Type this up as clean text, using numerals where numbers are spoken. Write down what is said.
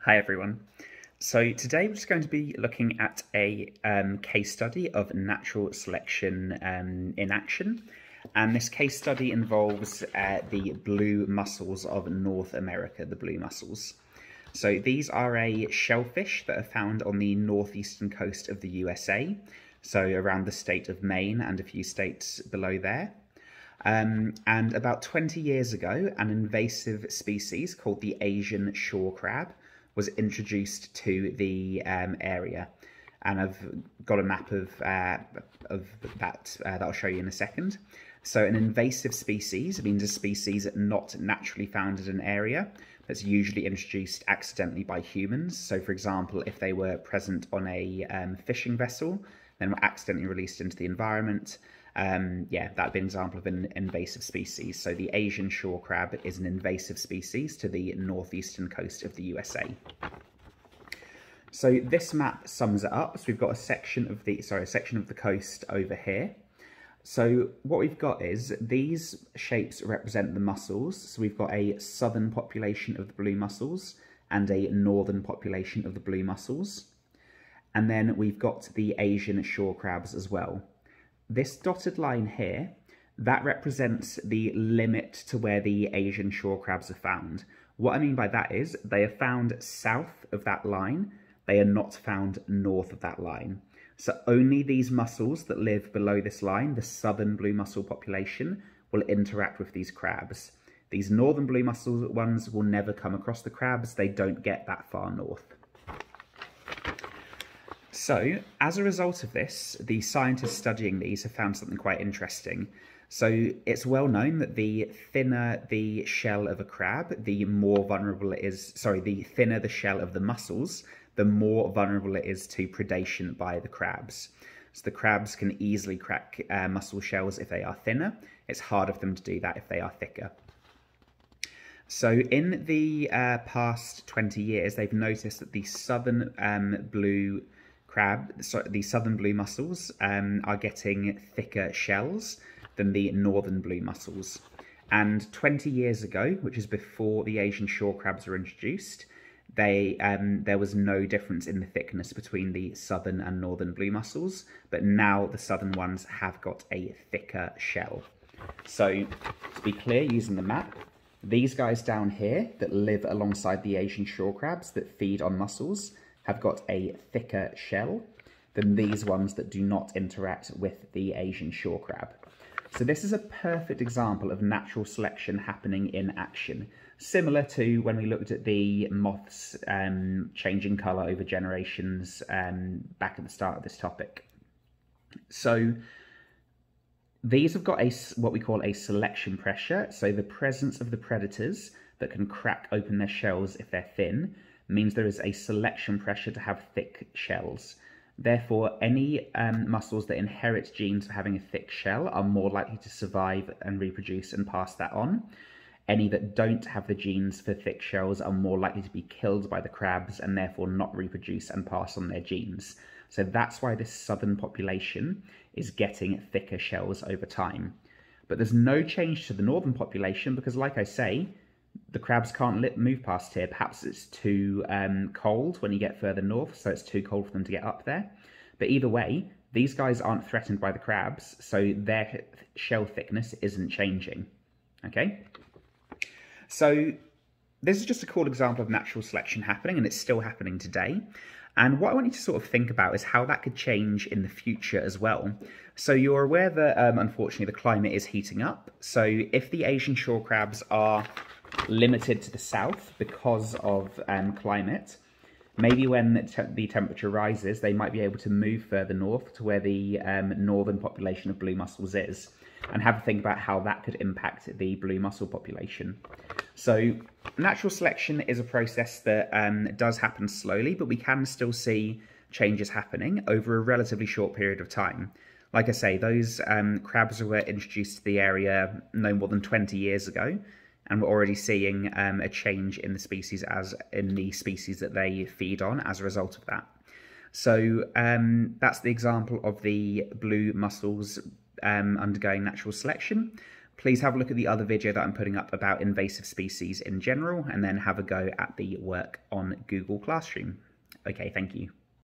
Hi everyone. So today we're just going to be looking at a case study of natural selection in action. And this case study involves the blue mussels of North America, the blue mussels. So these are a shellfish that are found on the northeastern coast of the USA, so around the state of Maine and a few states below there. And about 20 years ago, an invasive species called the Asian shore crab was introduced to the area. And I've got a map of that that I'll show you in a second. So an invasive species means a species not naturally found in an area that's usually introduced accidentally by humans. So for example, if they were present on a fishing vessel, then were accidentally released into the environment, that'd be an example of an invasive species. So the Asian shore crab is an invasive species to the northeastern coast of the USA. So this map sums it up. So we've got a section of the coast over here. So what we've got is these shapes represent the mussels. So we've got a southern population of the blue mussels and a northern population of the blue mussels. And then we've got the Asian shore crabs as well. This dotted line here, that represents the limit to where the Asian shore crabs are found. What I mean by that is they are found south of that line. They are not found north of that line. So only these mussels that live below this line, the southern blue mussel population, will interact with these crabs. These northern blue mussel ones will never come across the crabs. They don't get that far north. So, as a result of this, the scientists studying these have found something quite interesting. So, it's well known that the thinner the shell of a crab, the more vulnerable it is, the thinner the shell of the mussels, the more vulnerable it is to predation by the crabs. So the crabs can easily crack mussel shells if they are thinner. It's harder for them to do that if they are thicker. So in the past 20 years, they've noticed that the southern blue mussels are getting thicker shells than the northern blue mussels. And 20 years ago, which is before the Asian shore crabs were introduced, there was no difference in the thickness between the southern and northern blue mussels, but now the southern ones have got a thicker shell. So to be clear, using the map, these guys down here that live alongside the Asian shore crabs that feed on mussels have got a thicker shell than these ones that do not interact with the Asian shore crab. So this is a perfect example of natural selection happening in action, similar to when we looked at the moths changing colour over generations back at the start of this topic. So these have got what we call a selection pressure, so the presence of the predators that can crack open their shells if they're thin means there is a selection pressure to have thick shells. Therefore, any mussels that inherit genes for having a thick shell are more likely to survive and reproduce and pass that on. Any that don't have the genes for thick shells are more likely to be killed by the crabs and therefore not reproduce and pass on their genes. So that's why this southern population is getting thicker shells over time. But there's no change to the northern population because, like I say, the crabs can't move past here. Perhaps it's too cold when you get further north, so it's too cold for them to get up there. But either way, these guys aren't threatened by the crabs, so their shell thickness isn't changing. Okay? So this is just a cool example of natural selection happening, and it's still happening today. And what I want you to sort of think about is how that could change in the future as well. So you're aware that, unfortunately, the climate is heating up. So if the Asian shore crabs are limited to the south because of climate, maybe when the temperature rises, they might be able to move further north to where the northern population of blue mussels is, and have a think about how that could impact the blue mussel population. So natural selection is a process that does happen slowly, but we can still see changes happening over a relatively short period of time. Like I say, those crabs were introduced to the area no more than 20 years ago, and we're already seeing a change in the species that they feed on as a result of that. So that's the example of the blue mussels undergoing natural selection. please have a look at the other video that I'm putting up about invasive species in general, and then have a go at the work on Google Classroom. Okay, thank you.